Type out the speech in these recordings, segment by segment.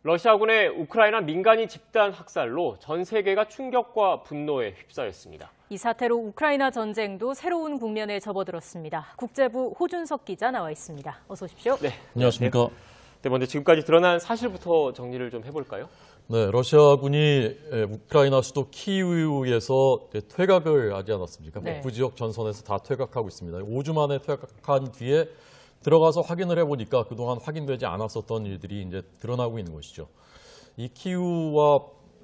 러시아군의 우크라이나 민간인 집단 학살로 전 세계가 충격과 분노에 휩싸였습니다. 이 사태로 우크라이나 전쟁도 새로운 국면에 접어들었습니다. 국제부 호준석 기자 나와 있습니다. 어서 오십시오. 네, 안녕하십니까. 네, 먼저 지금까지 드러난 사실부터 정리를 좀 해볼까요? 네, 러시아군이 우크라이나 수도 키이우에서 퇴각을 하지 않았습니까? 네. 북부 지역 전선에서 다 퇴각하고 있습니다. 5주 만에 퇴각한 뒤에 들어가서 확인을 해보니까 그동안 확인되지 않았었던 일들이 이제 드러나고 있는 것이죠. 이 키이우와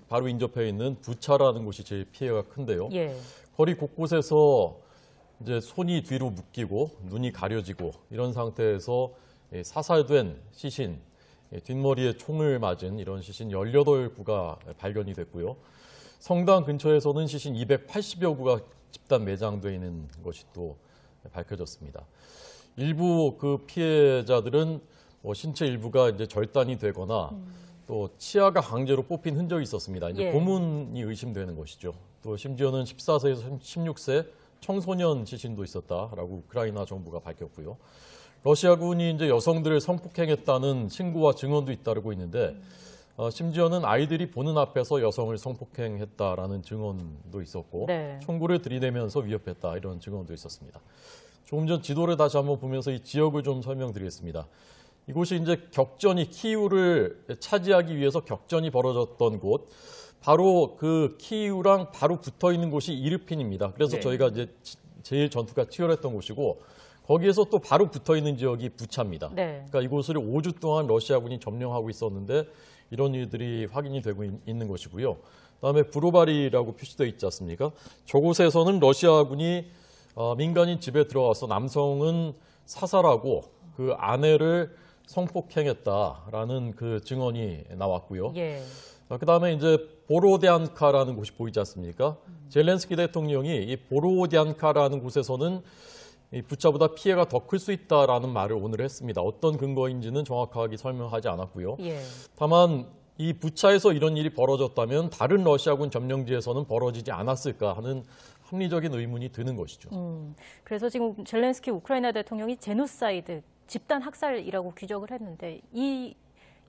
바로 인접해 있는 부차라는 곳이 제일 피해가 큰데요. 예. 거리 곳곳에서 이제 손이 뒤로 묶이고 눈이 가려지고 이런 상태에서 사살된 시신, 뒷머리에 총을 맞은 이런 시신 18구가 발견이 됐고요. 성당 근처에서는 시신 280여 구가 집단 매장되어 있는 것이 또 밝혀졌습니다. 일부 그 피해자들은 신체 일부가 이제 절단이 되거나 또 치아가 강제로 뽑힌 흔적이 있었습니다. 이제 예. 고문이 의심되는 것이죠. 또 심지어는 14세에서 16세 청소년 시신도 있었다라고 우크라이나 정부가 밝혔고요. 러시아군이 이제 여성들을 성폭행했다는 신고와 증언도 잇따르고 있는데 심지어는 아이들이 보는 앞에서 여성을 성폭행했다라는 증언도 있었고 네. 총구를 들이대면서 위협했다 이런 증언도 있었습니다. 조금 전 지도를 다시 한번 보면서 이 지역을 좀 설명드리겠습니다. 이곳이 이제 격전이 키이우를 차지하기 위해서 격전이 벌어졌던 곳, 바로 그 키이우랑 바로 붙어 있는 곳이 이르핀입니다. 그래서 네. 저희가 이제 제일 전투가 치열했던 곳이고 거기에서 또 바로 붙어 있는 지역이 부차입니다. 네. 그러니까 이곳을 5주 동안 러시아군이 점령하고 있었는데 이런 일들이 확인이 되고 있는 것이고요. 그다음에 브로바리라고 표시되어 있지 않습니까? 저곳에서는 러시아군이 민간인 집에 들어와서 남성은 사살하고 그 아내를 성폭행했다라는 그 증언이 나왔고요. 예. 그다음에 이제 보로디안카라는 곳이 보이지 않습니까? 젤렌스키 대통령이 이 보로디안카라는 곳에서는 이 부차보다 피해가 더 클 수 있다라는 말을 오늘 했습니다. 어떤 근거인지는 정확하게 설명하지 않았고요. 예. 다만 이 부차에서 이런 일이 벌어졌다면 다른 러시아군 점령지에서는 벌어지지 않았을까 하는 합리적인 의문이 드는 것이죠. 그래서 지금 젤렌스키 우크라이나 대통령이 제노사이드, 집단 학살이라고 규정을 했는데 이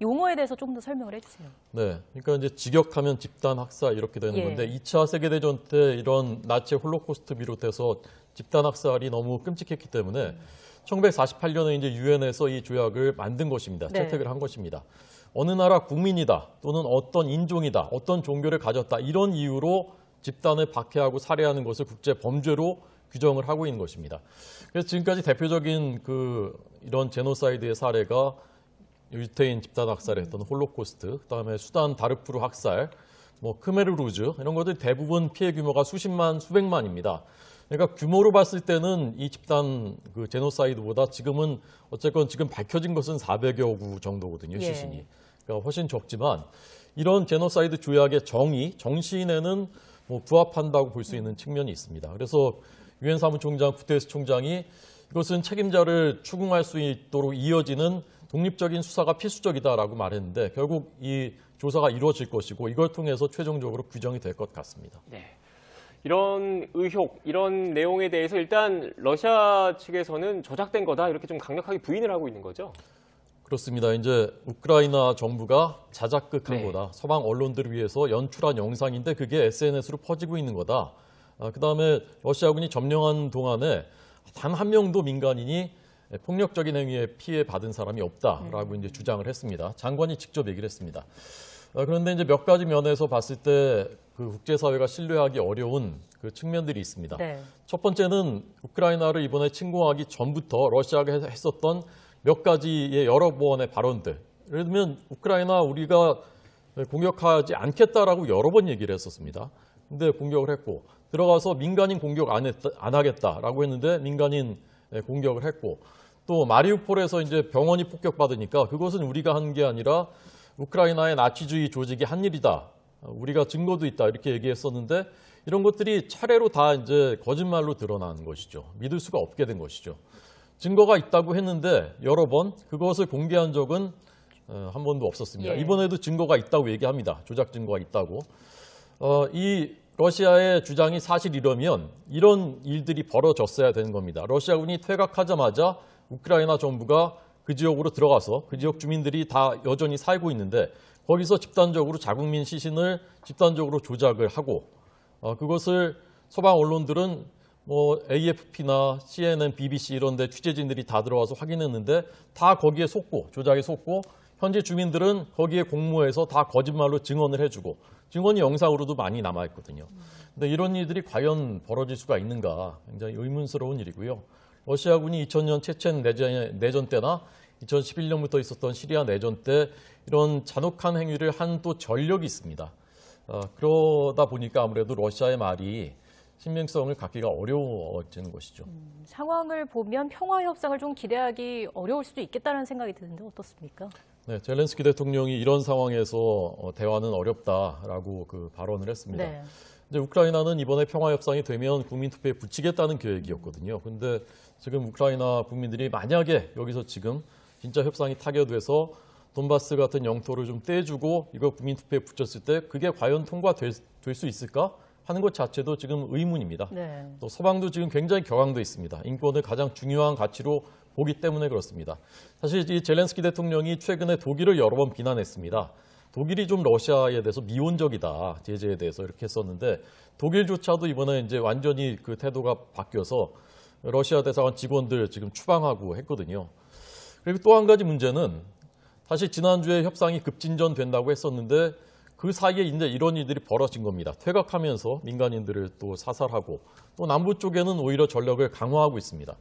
용어에 대해서 조금 더 설명을 해주세요. 네, 그러니까 이제 직역하면 집단 학살 이렇게 되는 예. 건데 2차 세계대전 때 이런 나치 홀로코스트 비롯해서 집단 학살이 너무 끔찍했기 때문에 1948년에 이제 유엔에서 이 조약을 만든 것입니다. 네. 채택을 한 것입니다. 어느 나라 국민이다 또는 어떤 인종이다, 어떤 종교를 가졌다 이런 이유로 집단을 박해하고 살해하는 것을 국제 범죄로 규정을 하고 있는 것입니다. 그래서 지금까지 대표적인 이런 제노사이드의 사례가 유태인 집단 학살을 했던 홀로코스트, 그다음에 수단 다르푸르 학살, 크메르루즈 이런 것들 대부분 피해 규모가 수십만, 수백만입니다. 그러니까 규모로 봤을 때는 이 집단 제노사이드보다 지금은 어쨌건 지금 밝혀진 것은 400여 구 정도거든요, 시신이. 예. 그러니까 훨씬 적지만 이런 제노사이드 조약의 정신에는 부합한다고 볼 수 있는 측면이 있습니다. 그래서 유엔 사무총장 구테레스 총장이 이것은 책임자를 추궁할 수 있도록 이어지는 독립적인 수사가 필수적이다라고 말했는데 결국 이 조사가 이루어질 것이고 이걸 통해서 최종적으로 규정이 될 것 같습니다. 네. 이런 의혹, 이런 내용에 대해서 일단 러시아 측에서는 조작된 거다 이렇게 좀 강력하게 부인을 하고 있는 거죠? 그렇습니다. 이제 우크라이나 정부가 자작극한 네. 거다. 서방 언론들을 위해서 연출한 영상인데 그게 SNS로 퍼지고 있는 거다. 그다음에 러시아군이 점령한 동안에 단 한 명도 민간인이 폭력적인 행위에 피해 받은 사람이 없다라고 이제 주장을 했습니다. 장관이 직접 얘기를 했습니다. 그런데 이제 몇 가지 면에서 봤을 때 국제사회가 신뢰하기 어려운 측면들이 있습니다. 네. 첫 번째는 우크라이나를 이번에 침공하기 전부터 러시아가 했었던 몇 가지의 여러 번의 발언들. 예를 들면 우크라이나 우리가 공격하지 않겠다라고 여러 번 얘기를 했었습니다. 근데 공격을 했고 들어가서 민간인 공격 안 하겠다라고 했는데 민간인 공격을 했고 또 마리우폴에서 이제 병원이 폭격받으니까 그것은 우리가 한 게 아니라 우크라이나의 나치주의 조직이 한 일이다. 우리가 증거도 있다. 이렇게 얘기했었는데 이런 것들이 차례로 다 이제 거짓말로 드러난 것이죠. 믿을 수가 없게 된 것이죠. 증거가 있다고 했는데 여러 번 그것을 공개한 적은 한 번도 없었습니다. 예. 이번에도 증거가 있다고 얘기합니다. 조작 증거가 있다고. 이 러시아의 주장이 사실이라면 이런 일들이 벌어졌어야 되는 겁니다. 러시아군이 퇴각하자마자 우크라이나 정부가 그 지역으로 들어가서 그 지역 주민들이 다 여전히 살고 있는데 거기서 집단적으로 자국민 시신을 집단적으로 조작을 하고 그것을 서방 언론들은 뭐 AFP나 CNN, BBC 이런 데 취재진들이 다 들어와서 확인했는데 다 거기에 속고 조작에 속고 현지 주민들은 거기에 공모해서 다 거짓말로 증언을 해주고 증언이 영상으로도 많이 남아있거든요. 근데 이런 일들이 과연 벌어질 수가 있는가 굉장히 의문스러운 일이고요. 러시아군이 2000년 체첸 내전 때나 2011년부터 있었던 시리아 내전 때 이런 잔혹한 행위를 한 또 전력이 있습니다. 그러다 보니까 아무래도 러시아의 말이 신빙성을 갖기가 어려워지는 것이죠. 상황을 보면 평화 협상을 좀 기대하기 어려울 수도 있겠다는 생각이 드는데 어떻습니까? 네, 젤렌스키 대통령이 이런 상황에서 대화는 어렵다라고 발언을 했습니다. 네. 이제 우크라이나는 이번에 평화 협상이 되면 국민 투표에 붙이겠다는 계획이었거든요. 그런데 지금 우크라이나 국민들이 만약에 여기서 지금 진짜 협상이 타결돼서 돈바스 같은 영토를 좀 떼주고 이거 국민 투표에 붙였을 때 그게 과연 통과될 수 있을까 하는 것 자체도 지금 의문입니다. 네. 또 서방도 지금 굉장히 격앙돼 있습니다. 인권을 가장 중요한 가치로 보기 때문에 그렇습니다. 사실 이 젤렌스키 대통령이 최근에 독일을 여러 번 비난했습니다. 독일이 좀 러시아에 대해서 미온적이다, 제재에 대해서 이렇게 했었는데 독일조차도 이번에 이제 완전히 그 태도가 바뀌어서 러시아 대사관 직원들 지금 추방하고 했거든요. 그리고 또 한 가지 문제는 사실 지난주에 협상이 급진전된다고 했었는데 그 사이에 이제 이런 일들이 벌어진 겁니다. 퇴각하면서 민간인들을 또 사살하고 또 남부 쪽에는 오히려 전력을 강화하고 있습니다.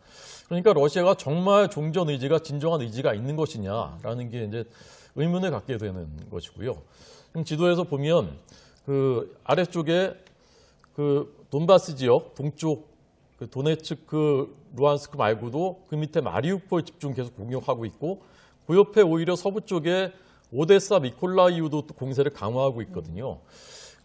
그러니까 러시아가 정말 종전 의지가 진정한 의지가 있는 것이냐라는 게 이제 의문을 갖게 되는 것이고요. 지금 지도에서 보면 그 아래쪽에 그 돈바스 지역 동쪽 그 도네츠크, 루안스크 말고도 그 밑에 마리우폴 집중 계속 공격하고 있고 그 옆에 오히려 서부 쪽에 오데사, 미콜라이우도 또 공세를 강화하고 있거든요.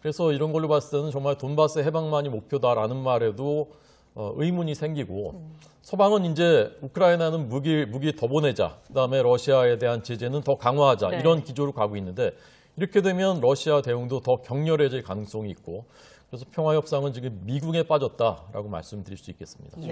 그래서 이런 걸로 봤을 때는 정말 돈바스 해방만이 목표다라는 말에도 의문이 생기고 서방은 이제 우크라이나는 무기 더 보내자, 그다음에 러시아에 대한 제재는 더 강화하자 네. 이런 기조로 가고 있는데 이렇게 되면 러시아 대응도 더 격렬해질 가능성이 있고 그래서 평화협상은 지금 미궁에 빠졌다라고 말씀드릴 수 있겠습니다. 네,